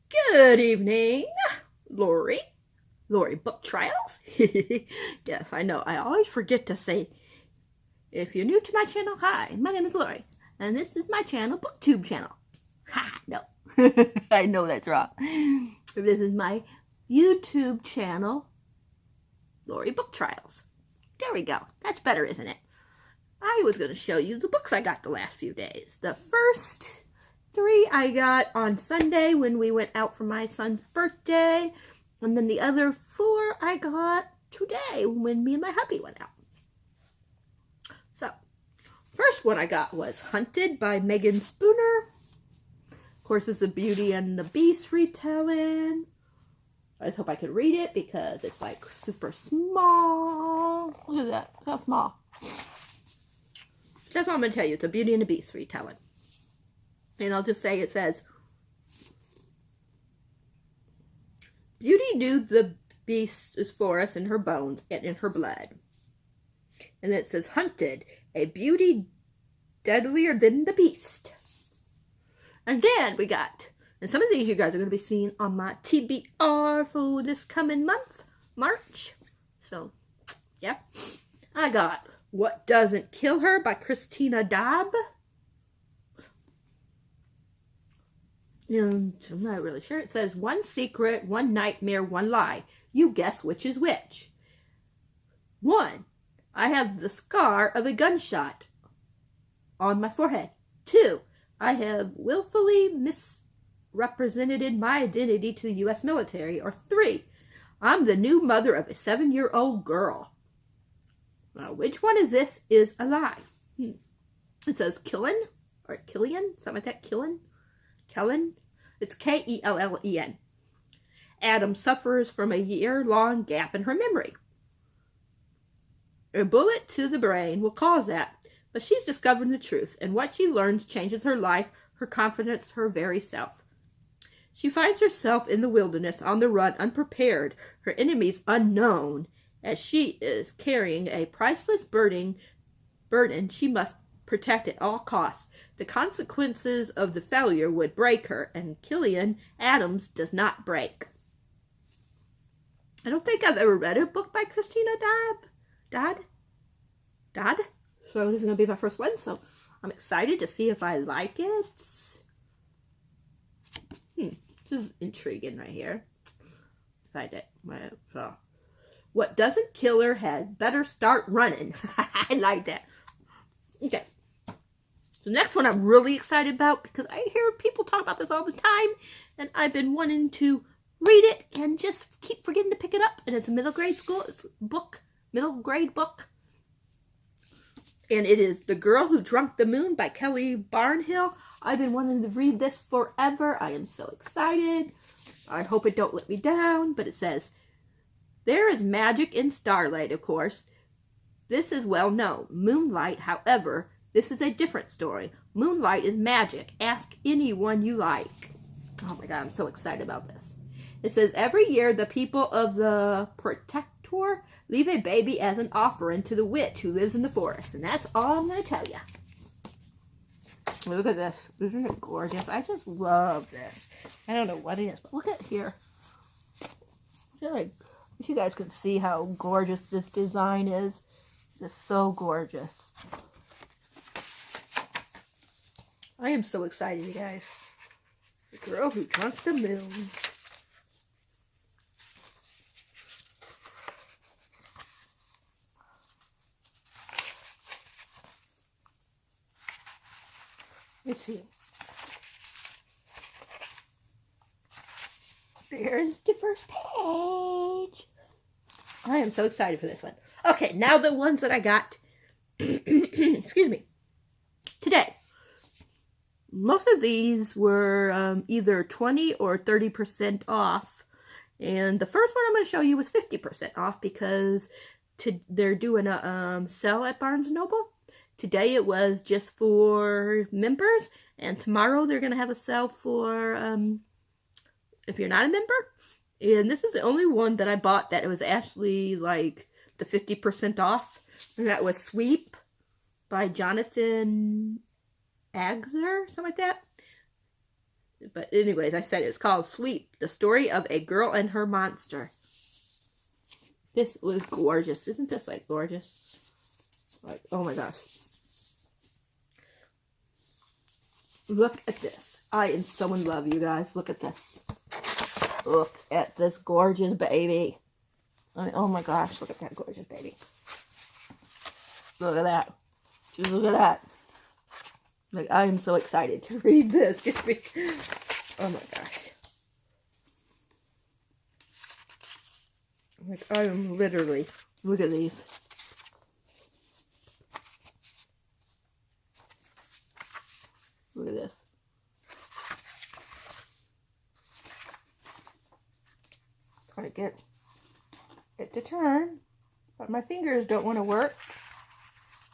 Good evening, Lori. Lori Book Trials. Yes, I know. I always forget to say, if you're new to my channel, hi, my name is Lori, and this is my channel, BookTube channel. Ha, no. I know that's wrong. This is my YouTube channel, Lori Book Trials. There we go. That's better, isn't it? I was going to show you the books I got the last few days. The first 3 I got on Sunday when we went out for my son's birthday. And then the other 4 I got today when me and my hubby went out. So, first one I got was Hunted by Megan Spooner. Of course, it's a Beauty and the Beast retelling. I just hope I could read it because it's like super small. Look at that. How small. That's all I'm going to tell you. It's a Beauty and the Beast retelling. And I'll just say it says, Beauty knew the beast is for us in her bones and in her blood. And then it says, Hunted, a beauty deadlier than the beast. And then we got, and some of these you guys are going to be seeing on my TBR for this coming month, March. So, yeah. I got What Doesn't Kill Her by Christina Dabb. And I'm not really sure. It says, one secret, one nightmare, one lie. You guess which is which. 1. I have the scar of a gunshot on my forehead. 2. I have willfully misrepresented my identity to the U.S. military. Or 3. I'm the new mother of a 7-year-old girl. Now, which one is this is a lie? It says Killen, or Killian, something like that. Kellen. It's K-E-L-L-E-N. Adam suffers from a year-long gap in her memory. A bullet to the brain will cause that, but she's discovering the truth, and what she learns changes her life, her confidence, her very self. She finds herself in the wilderness, on the run, unprepared, her enemies unknown, as she is carrying a priceless burden she must protect at all costs. The consequences of the failure would break her, and Killian Adams does not break. I don't think I've ever read a book by Christina Dabb. So this is going to be my first one, so I'm excited to see if I like it. This is intriguing right here. Find it. So, what doesn't kill her had better start running. I like that. Okay. The next one I'm really excited about because I hear people talk about this all the time, and I've been wanting to read it and just keep forgetting to pick it up. And it's a middle grade book, and it is The Girl Who Drunk the Moon by Kelly Barnhill. I've been wanting to read this forever. I am so excited. I hope it don't let me down. But it says, there is magic in starlight, of course. This is well known. Moonlight, however, this is a different story. Moonlight is magic. Ask anyone you like. Oh my God, I'm so excited about this. It says, every year the people of the Protector leave a baby as an offering to the witch who lives in the forest. And that's all I'm going to tell you. Look at this. Isn't it gorgeous? I just love this. I don't know what it is, but look at here. I wish you guys could see how gorgeous this design is. It's so gorgeous. I am so excited, you guys. The Girl Who Drunk the Moon. Let's see. There's the first page. I am so excited for this one. Okay, now the ones that I got, excuse me, today. Most of these were either 20 or 30% off. And the first one I'm going to show you was 50% off because they're doing a sale at Barnes & Noble. Today it was just for members, and tomorrow they're going to have a sale for if you're not a member. And this is the only one that I bought that it was actually like the 50% off. And that was Sweep by Jonathan Agzer, something like that. But anyways, I said it's called Sweep, the story of a girl and her monster. This is gorgeous. Isn't this like gorgeous? Like, oh my gosh. Look at this. I am so in love, you guys. Look at this. Look at this gorgeous baby. Oh my gosh, look at that gorgeous baby. Look at that. Just look at that. Like, I am so excited to read this. Oh my gosh. Like, I am literally, look at these. Look at this. Try to get it to turn, but my fingers don't want to work.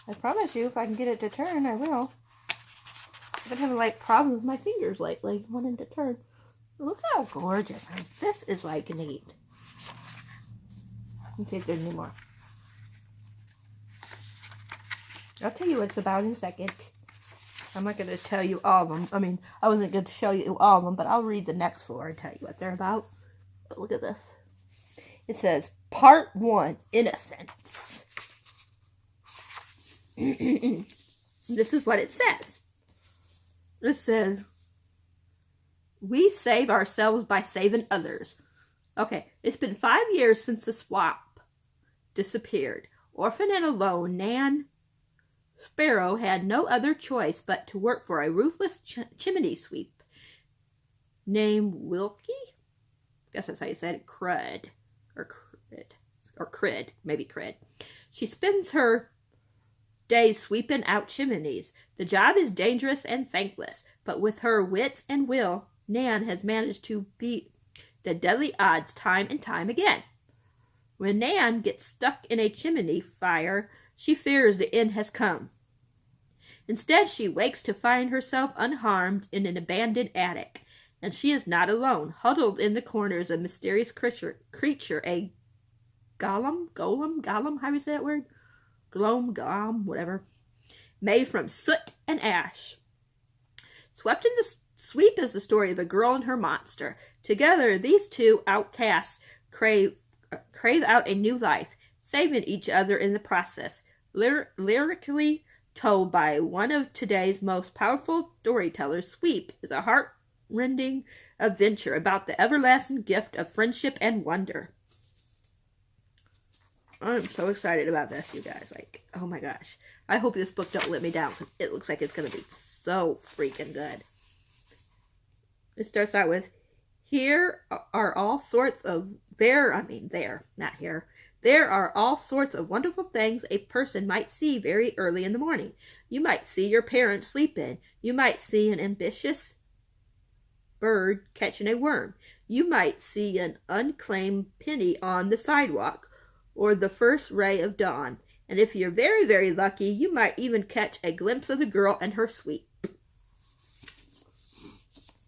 I promise you, if I can get it to turn, I will. I've been having like problems with my fingers lately, wanting to turn. Look how gorgeous. I mean, this is like neat. Let's see if there's any more. I'll tell you what it's about in a second. I'm not going to tell you all of them. I mean, I wasn't going to show you all of them, but I'll read the next 4 and tell you what they're about. But look at this. It says, Part 1, Innocence. This is what it says. It says, we save ourselves by saving others. Okay, it's been 5 years since the swap disappeared. Orphan and alone, Nan Sparrow had no other choice but to work for a ruthless chimney sweep named Wilkie. I guess that's how you said it. Crud. Or Crid. Maybe Crid. She spends her days sweeping out chimneys. The job is dangerous and thankless, but with her wits and will, Nan has managed to beat the deadly odds time and time again. When Nan gets stuck in a chimney fire, she fears the end has come. Instead, she wakes to find herself unharmed in an abandoned attic. And she is not alone. Huddled in the corner is a mysterious creature, a golem, how do you say that word? Golem, whatever. Made from soot and ash. Swept in the Sweep is the story of a girl and her monster. Together, these two outcasts crave out a new life, saving each other in the process. Lyrically told by one of today's most powerful storytellers, Sweep is a heart-rending adventure about the everlasting gift of friendship and wonder. I'm so excited about this, you guys. Like, oh my gosh. I hope this book don't let me down, because it looks like it's going to be so freaking good. It starts out with, There are all sorts of wonderful things a person might see very early in the morning. You might see your parents sleeping. You might see an ambitious bird catching a worm. You might see an unclaimed penny on the sidewalk, or the first ray of dawn. And if you're very, very lucky, you might even catch a glimpse of the girl and her sweep.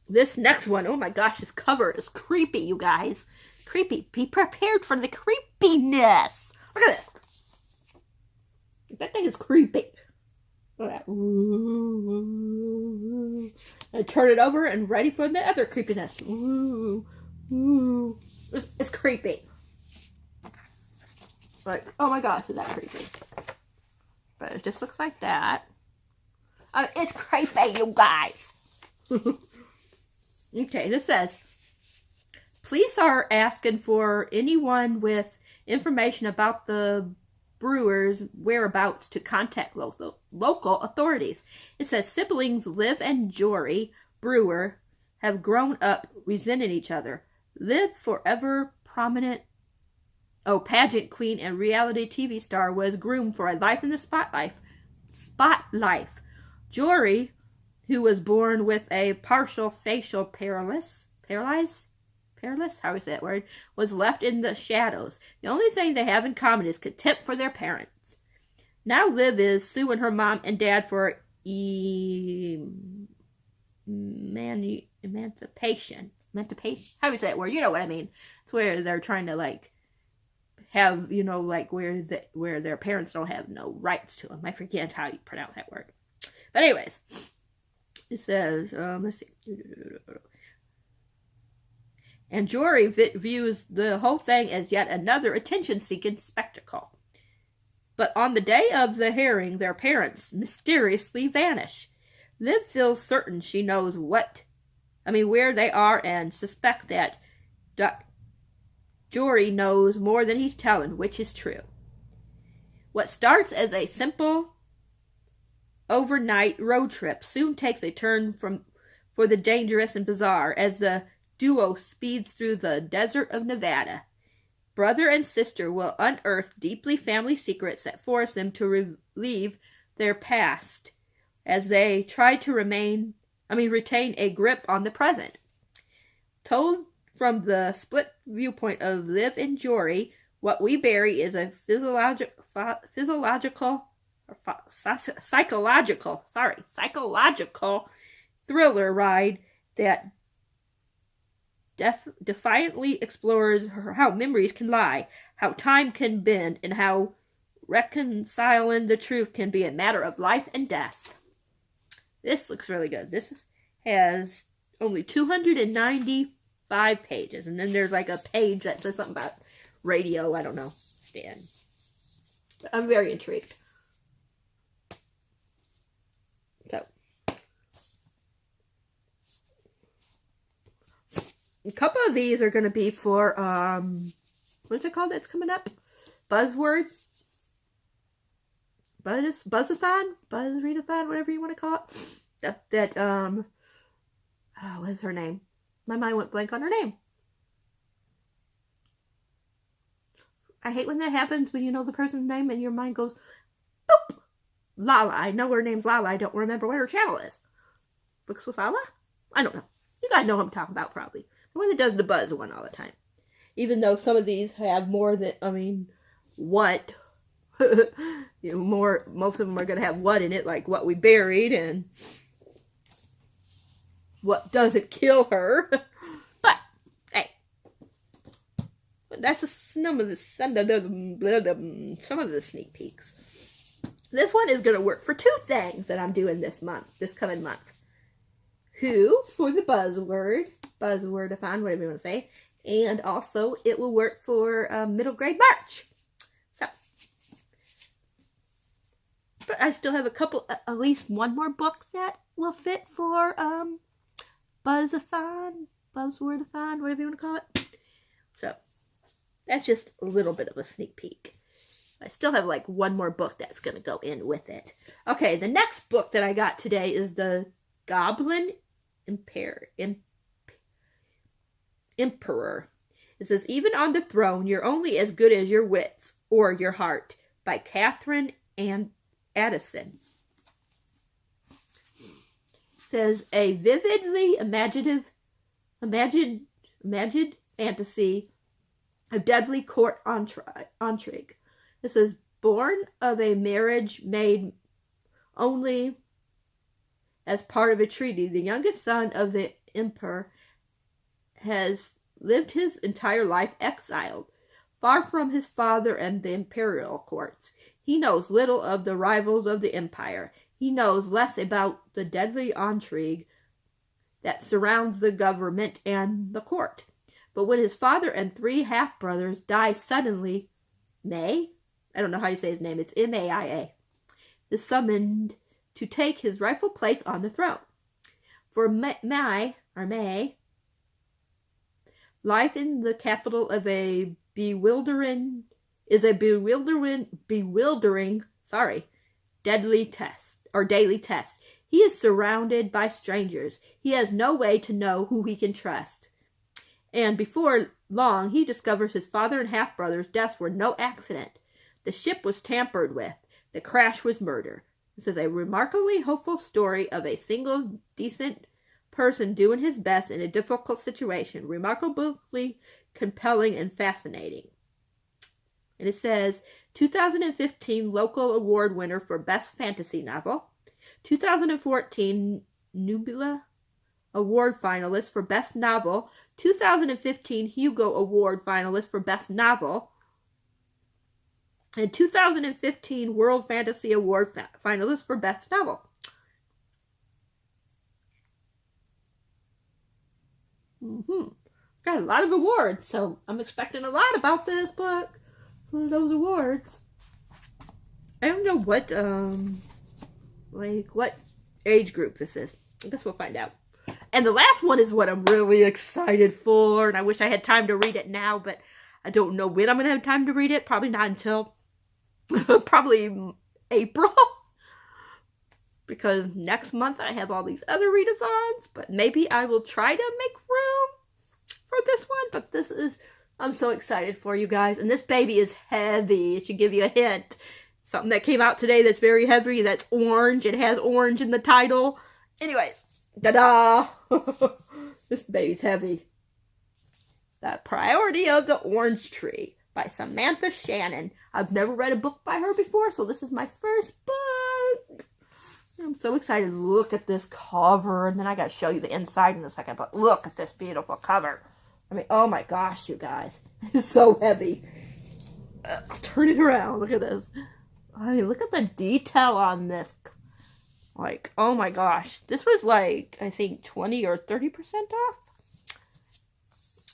This next one, oh my gosh, this cover is creepy, you guys. Creepy. Be prepared for the creepiness. Look at this. That thing is creepy. Look at that. Ooh. And turn it over and ready for the other creepiness. Ooh. Ooh. It's creepy. Like, oh my gosh, is that creepy? But it just looks like that. It's creepy, you guys. Okay, this says, police are asking for anyone with information about the brewer's whereabouts to contact local authorities. It says siblings Liv and Jory Brewer have grown up resenting each other. Liv, forever prominent pageant queen and reality TV star, was groomed for a life in the spotlight. Jory, who was born with a partial facial paralysis, how is that word, was left in the shadows. The only thing they have in common is contempt for their parents. Now Liv is suing her mom and dad for emancipation. How is that word? You know what I mean. It's where they're trying to like have, you know, like where their parents don't have no rights to them. I forget how you pronounce that word. But anyways, it says, let's see. and Jory views the whole thing as yet another attention-seeking spectacle. But on the day of the herring, their parents mysteriously vanish. Liv feels certain she knows where they are, and suspect that Jory knows more than he's telling, which is true. What starts as a simple overnight road trip soon takes a turn for the dangerous and bizarre as the duo speeds through the desert of Nevada. Brother and sister will unearth deeply family secrets that force them to relive their past as they try to retain a grip on the present. Told from the split viewpoint of Liv and Jory, What We Bury is a psychological thriller ride that defiantly explores how memories can lie, how time can bend, and how reconciling the truth can be a matter of life and death. This looks really good. This has only 295 pages, and then there's like a page that says something about radio. I don't know. And I'm very intrigued. So, a couple of these are going to be for, what's it called that's coming up? Buzzword? Buzzathon? Buzzreadathon? Whatever you want to call it. What's her name? My mind went blank on her name. I hate when that happens, when you know the person's name and your mind goes, boop! Lala. I know her name's Lala. I don't remember what her channel is. Books with Lala? I don't know. You guys know what I'm talking about, probably. The one that does the buzz one all the time. Even though some of these have more than, what? Most of them are going to have what in it, like What We Buried and What Doesn't Kill Her. But, hey. That's some of the sneak peeks. This one is going to work for two things that I'm doing this coming month. Who, for the buzzwordathon, whatever you want to say. And also, it will work for middle grade March. So, but I still have at least one more book that will fit for buzzwordathon, whatever you want to call it. So, that's just a little bit of a sneak peek. I still have like one more book that's going to go in with it. Okay, the next book that I got today is the Goblin Emperor. It says, Even on the Throne, you're only as good as your wits or your heart, by Catherine Ann Addison. It says, a vividly imagined fantasy of deadly court intrigue. This is born of a marriage made only as part of a treaty. The youngest son of the emperor has lived his entire life exiled, far from his father and the imperial courts. He knows little of the rivals of the empire. He knows less about the deadly intrigue that surrounds the government and the court. But when his father and three half-brothers die suddenly, I don't know how you say his name, it's M-A-I-A, is summoned to take his rightful place on the throne. For May, life in the capital of a bewildering, deadly test, or daily test. He is surrounded by strangers. He has no way to know who he can trust. And before long, he discovers his father and half-brother's deaths were no accident. The ship was tampered with. The crash was murder. This is a remarkably hopeful story of a single, decent person doing his best in a difficult situation. Remarkably compelling and fascinating. And it says, 2015 local award winner for Best Fantasy Novel. 2014 Nebula Award finalist for Best Novel. 2015 Hugo Award finalist for Best Novel. And 2015 World Fantasy Award finalist for Best Novel. got a lot of awards, so I'm expecting a lot about this book for those awards. I don't know what, like, what age group this is. I guess we'll find out. And the last one is what I'm really excited for, and I wish I had time to read it now, but I don't know when I'm going to have time to read it. Probably not until probably April. Because next month I have all these other readathons, but maybe I will try to make room for this one. But this is, I'm so excited for you guys. And this baby is heavy. It should give you a hint. Something that came out today that's very heavy, that's orange. It has orange in the title. Anyways, ta-da! This baby's heavy. The Priority of the Orange Tree by Samantha Shannon. I've never read a book by her before, so this is my first book. I'm so excited. Look at this cover. And then I got to show you the inside in a second. But look at this beautiful cover. I mean, oh my gosh, you guys. It's so heavy. I'll turn it around. Look at this. I mean, look at the detail on this. Like, oh my gosh. This was like, I think 20 or 30% off.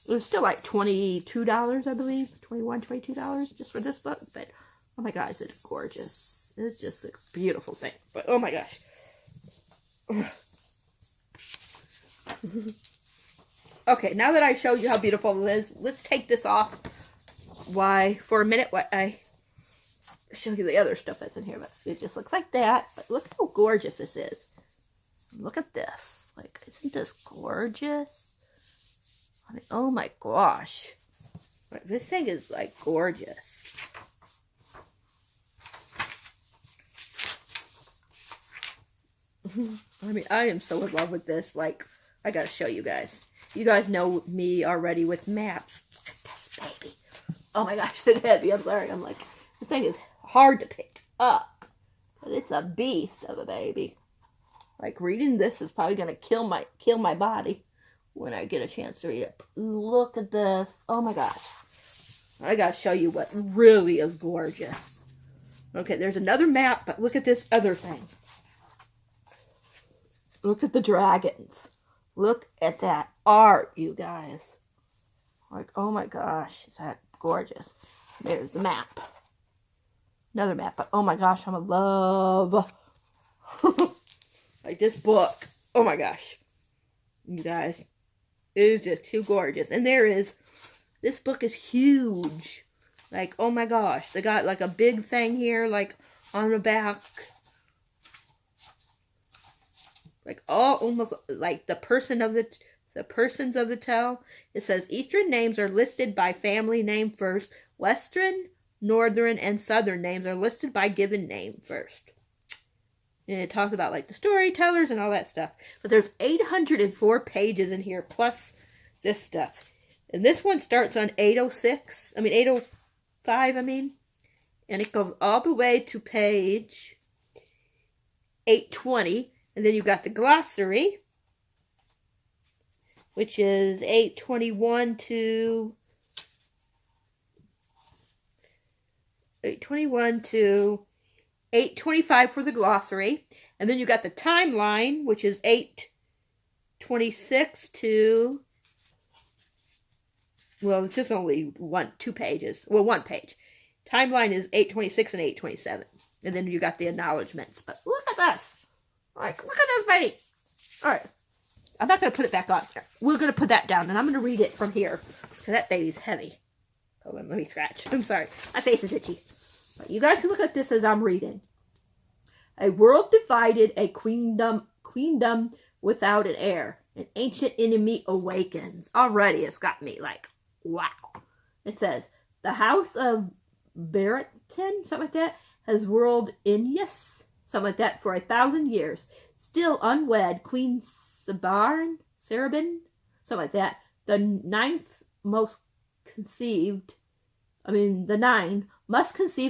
It was still like $22, I believe. $21, $22 just for this book. But, oh my gosh, it's gorgeous. It's just a beautiful thing. But, oh my gosh. Okay, now that I showed you how beautiful it is, let's take this off. Why, for a minute, what I show you the other stuff that's in here. But it just looks like that. But look how gorgeous this is. Look at this. Like, isn't this gorgeous? I mean, oh my gosh. This thing is, like, gorgeous. I mean, I am so in love with this. Like, I gotta show you guys. You guys know me already with maps. Look at this baby. Oh my gosh, it's heavy. I'm sorry. I'm like, the thing is hard to pick up. But it's a beast of a baby. Like, reading this is probably gonna kill my body when I get a chance to read it. Look at this. Oh my gosh. I gotta show you what really is gorgeous. Okay, there's another map, but look at this other thing. Look at the dragons. Look at that art, you guys. Like, oh my gosh, is that gorgeous. There's the map. Another map, but oh my gosh, I'm in love. Like this book. Oh my gosh. You guys. It is just too gorgeous. And there is, this book is huge. Like, oh my gosh. They got like a big thing here, like on the back. Like all almost like the persons of the tale. It says Eastern names are listed by family name first. Western, Northern, and Southern names are listed by given name first. And it talks about like the storytellers and all that stuff. But there's 804 pages in here plus this stuff. And this one starts on 805, and it goes all the way to page 820. And then you've got the glossary, which is 821 to 825 for the glossary. And then you got the timeline, which is 826 to, well, it's just only two pages. Well, one page. Timeline is 826 and 827. And then you got the acknowledgments. But look at this. Like, look at this baby. Alright. I'm not going to put it back on here. We're going to put that down, and I'm going to read it from here. Because that baby's heavy. Hold on, let me scratch. I'm sorry. My face is itchy. But you guys can look at this as I'm reading. A world divided, a queendom without an heir. An ancient enemy awakens. Already it's got me like, wow. It says, the house of Barrington, something like that, has ruled Inyas, something like that, for 1,000 years. Still unwed, Queen Sarabin, something like that, the nine must conceive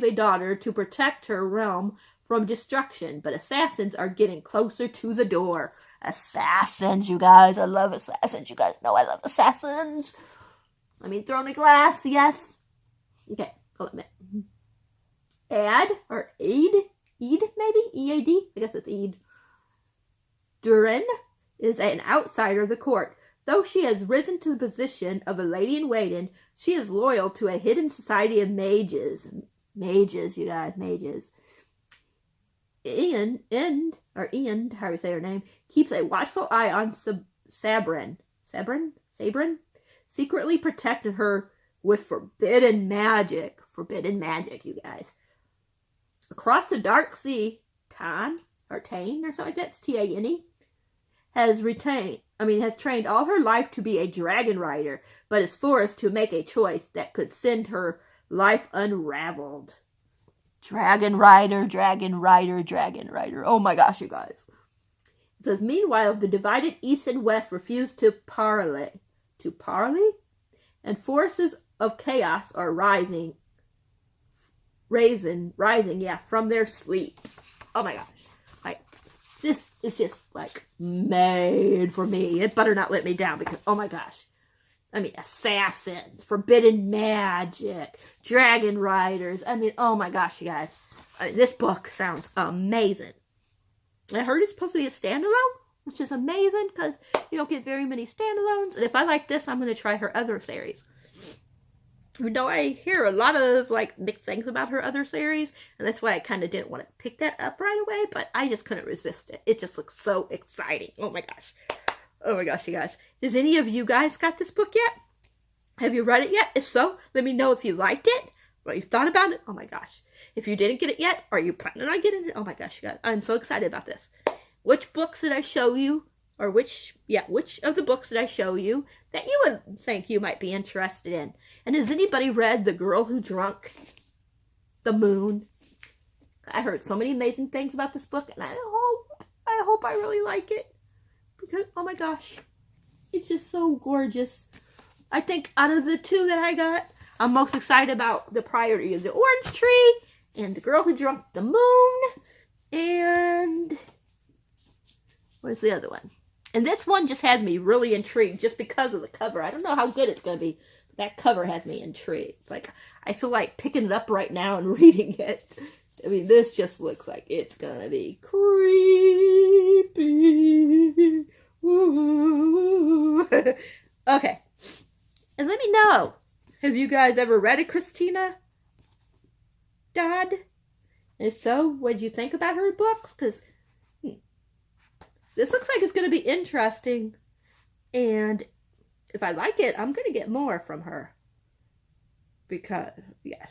a daughter to protect her realm from destruction, but assassins are getting closer to the door. Assassins, you guys. I love assassins. You guys know I love assassins. I mean, throwing a glass, yes. Okay, hold on a minute. Eid, maybe? E-A-D? I guess it's Eid. Durin is an outsider of the court, Though she has risen to the position of a lady-in-waiting, she is loyal to a hidden society of mages. Mages, you guys, mages. Ian, how do you say her name, keeps a watchful eye on Sabrin, secretly protected her with forbidden magic. Forbidden magic, you guys. Across the dark sea, Tane or something like that, it's T-A-N-E, has trained all her life to be a dragon rider, but is forced to make a choice that could send her life unraveled. Dragon rider, dragon rider, dragon rider. Oh my gosh, you guys. It says, meanwhile, the divided East and West refuse to parley. To parley? And forces of chaos are rising, from their sleep. Oh my gosh. Like, this is just, like, made for me. It better not let me down because, oh my gosh. I mean, assassins, forbidden magic, dragon riders. I mean, oh my gosh, you guys. This book sounds amazing. I heard it's supposed to be a standalone, which is amazing because you don't get very many standalones. And if I like this, I'm going to try her other series. Even though I hear a lot of, like, mixed things about her other series, and that's why I kind of didn't want to pick that up right away, but I just couldn't resist it. It just looks so exciting. Oh my gosh. Oh my gosh, you guys. Does any of you guys got this book yet? Have you read it yet? If so, let me know if you liked it, what you thought about it. Oh my gosh. If you didn't get it yet, are you planning on getting it? Oh my gosh, you guys. I'm so excited about this. Which books did I show you? Or which of the books did I show you that you would think you might be interested in? And has anybody read The Girl Who Drunk the Moon? I heard so many amazing things about this book, and I hope I really like it. Because, oh my gosh, it's just so gorgeous. I think out of the two that I got, I'm most excited about the Priority of the Orange Tree and The Girl Who Drunk the Moon. And where's the other one? And this one just has me really intrigued just because of the cover. I don't know how good it's going to be, but that cover has me intrigued. Like, I feel like picking it up right now and reading it. I mean, this just looks like it's going to be creepy. Okay. And let me know, have you guys ever read a Christina Dodd? If so, what did you think about her books? Because this looks like it's going to be interesting. And if I like it, I'm going to get more from her. Because, yes.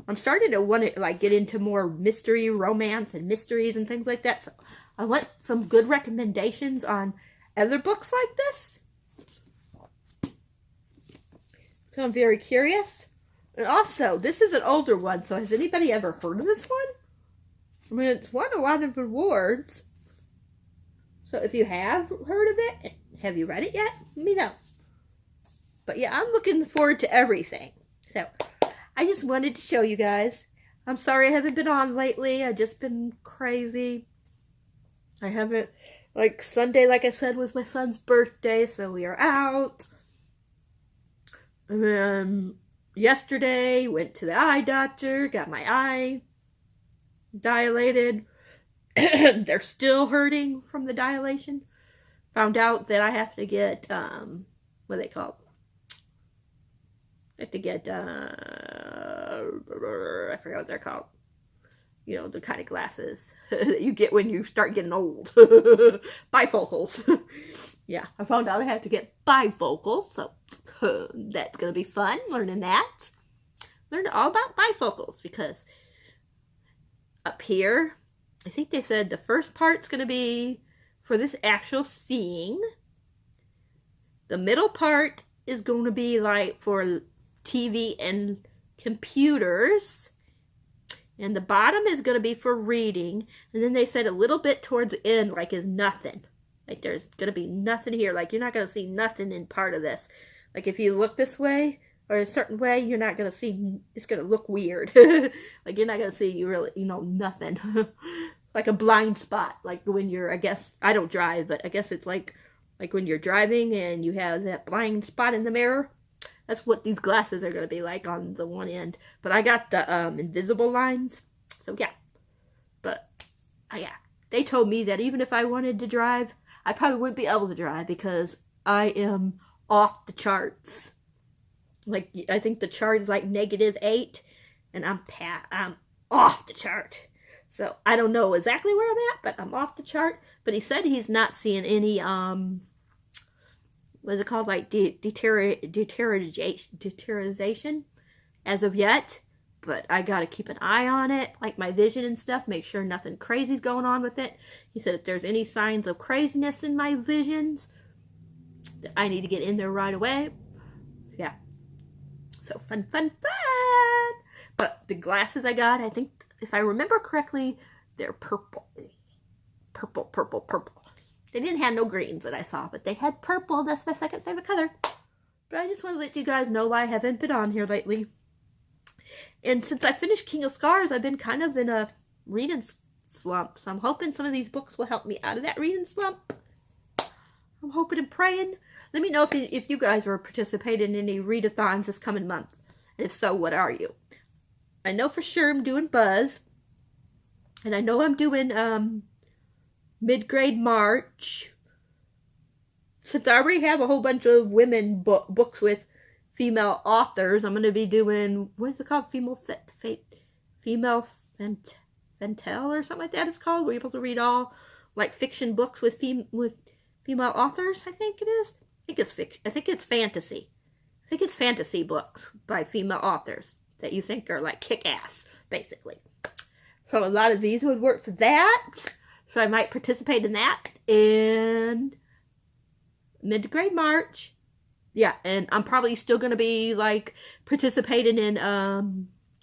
I'm starting to want to, like, get into more mystery, romance, and mysteries and things like that. So I want some good recommendations on other books like this. So I'm very curious. And also, this is an older one, so has anybody ever heard of this one? I mean, it's won a lot of awards. So if you have heard of it, have you read it yet? Let me know. But yeah, I'm looking forward to everything. So I just wanted to show you guys. I'm sorry I haven't been on lately. I've just been crazy. I haven't, like, Sunday, like I said, was my son's birthday, so we are out. Yesterday, went to the eye doctor, got my eye dilated. They're still hurting from the dilation. Found out that I have to get, what are they called? I have to get, I forgot what they're called. You know, the kind of glasses that you get when you start getting old. Bifocals. Yeah, I found out I have to get bifocals, so that's going to be fun, learning that. Learned all about bifocals, because up here, I think they said the first part's going to be for this actual seeing. The middle part is going to be like for TV and computers. And the bottom is going to be for reading. And then they said a little bit towards the end, like, is nothing. Like, there's going to be nothing here. Like, you're not going to see nothing in part of this. Like, if you look this way or a certain way, you're not going to see, it's going to look weird. Like, you're not going to see, nothing. Like a blind spot. Like when you're, I guess, I don't drive, but I guess it's like when you're driving and you have that blind spot in the mirror. That's what these glasses are going to be like on the one end. But I got the invisible lines. So, yeah. But, yeah. They told me that even if I wanted to drive, I probably wouldn't be able to drive because I am off the charts. Like, I think the chart is like -8, and I'm off the chart. So I don't know exactly where I'm at, but I'm off the chart. But he said he's not seeing any what is it called, like deterioration as of yet. But I gotta keep an eye on it, like my vision and stuff, make sure nothing crazy's going on with it. He said if there's any signs of craziness in my visions, that I need to get in there right away. Yeah. So fun. But the glasses I got, I think, if I remember correctly, they're purple. Purple. They didn't have no greens that I saw, but they had purple. That's my second favorite color. But I just want to let you guys know why I haven't been on here lately. And since I finished King of Scars, I've been kind of in a reading slump. So I'm hoping some of these books will help me out of that reading slump. I'm hoping and praying. Let me know if you guys are participating in any readathons this coming month. And if so, what are you? I know for sure I'm doing Buzz. And I know I'm doing mid-grade March. Since I already have a whole bunch of women books with female authors, I'm going to be doing, what is it called? Female Fantel or something like that it's called. Where you're supposed to read all like fiction books with female authors, I think it is. I think it's fiction. I think it's fantasy. I think it's fantasy books by female authors that you think are like kick-ass, basically. So a lot of these would work for that. So I might participate in that in mid-grade March. Yeah, and I'm probably still going to be like participating in,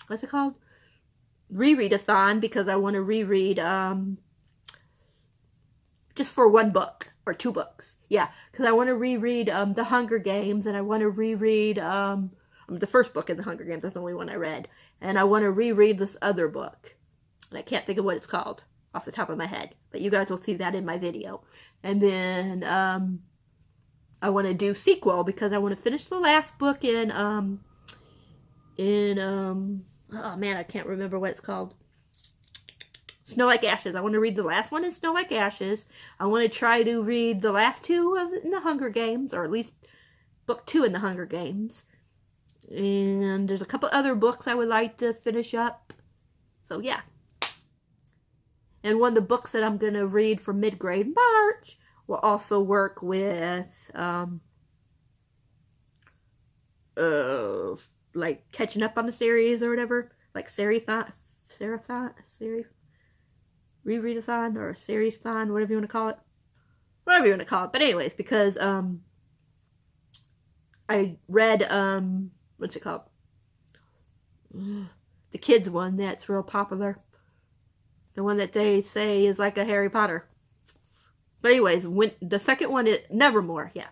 what's it called? Rereadathon, because I want to reread just for one book or 2 books. Yeah, because I want to reread The Hunger Games, and I want to reread the first book in The Hunger Games. That's the only one I read. And I want to reread this other book. And I can't think of what it's called off the top of my head. But you guys will see that in my video. And then I want to do sequel because I want to finish the last book in oh man, I can't remember what it's called. Snow Like Ashes. I want to read the last one in Snow Like Ashes. I want to try to read the last 2 in The Hunger Games, or at least book 2 in The Hunger Games. And there's a couple other books I would like to finish up. So yeah. And one of the books that I'm going to read for mid-grade March will also work with like catching up on the series or whatever, like rereadathon or series-thon, whatever you want to call it. Whatever you want to call it. But anyways, because I read what's it called? The kids one that's real popular. The one that they say is like a Harry Potter. But anyways, when the second one is Nevermore. Yeah,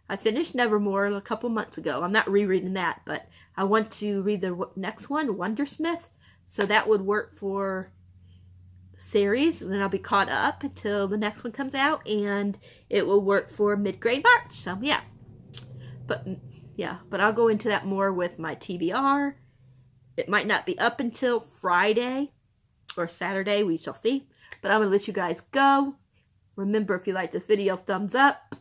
I finished Nevermore a couple months ago. I'm not rereading that, but I want to read the next one, Wondersmith. So that would work for series, and then I'll be caught up until the next one comes out, and it will work for mid-grade March. So yeah, but I'll go into that more with my TBR. It might not be up until Friday or Saturday, we shall see. But I'm going to let you guys go. Remember, if you like this video, thumbs up.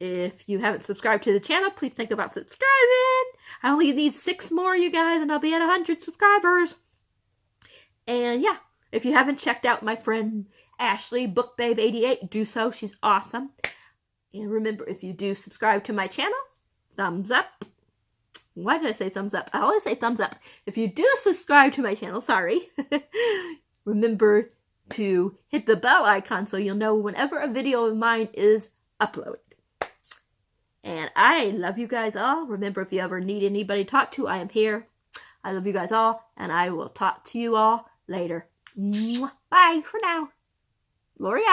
If you haven't subscribed to the channel, please think about subscribing. I only need 6 more, you guys, and I'll be at 100 subscribers. And yeah, if you haven't checked out my friend Ashley, BookBabe88, do so. She's awesome. And remember, if you do subscribe to my channel, thumbs up. Why did I say thumbs up? I always say thumbs up. If you do subscribe to my channel, sorry. Remember to hit the bell icon so you'll know whenever a video of mine is uploaded. And I love you guys all. Remember, if you ever need anybody to talk to, I am here. I love you guys all, and I will talk to you all later. Bye for now. Lori out.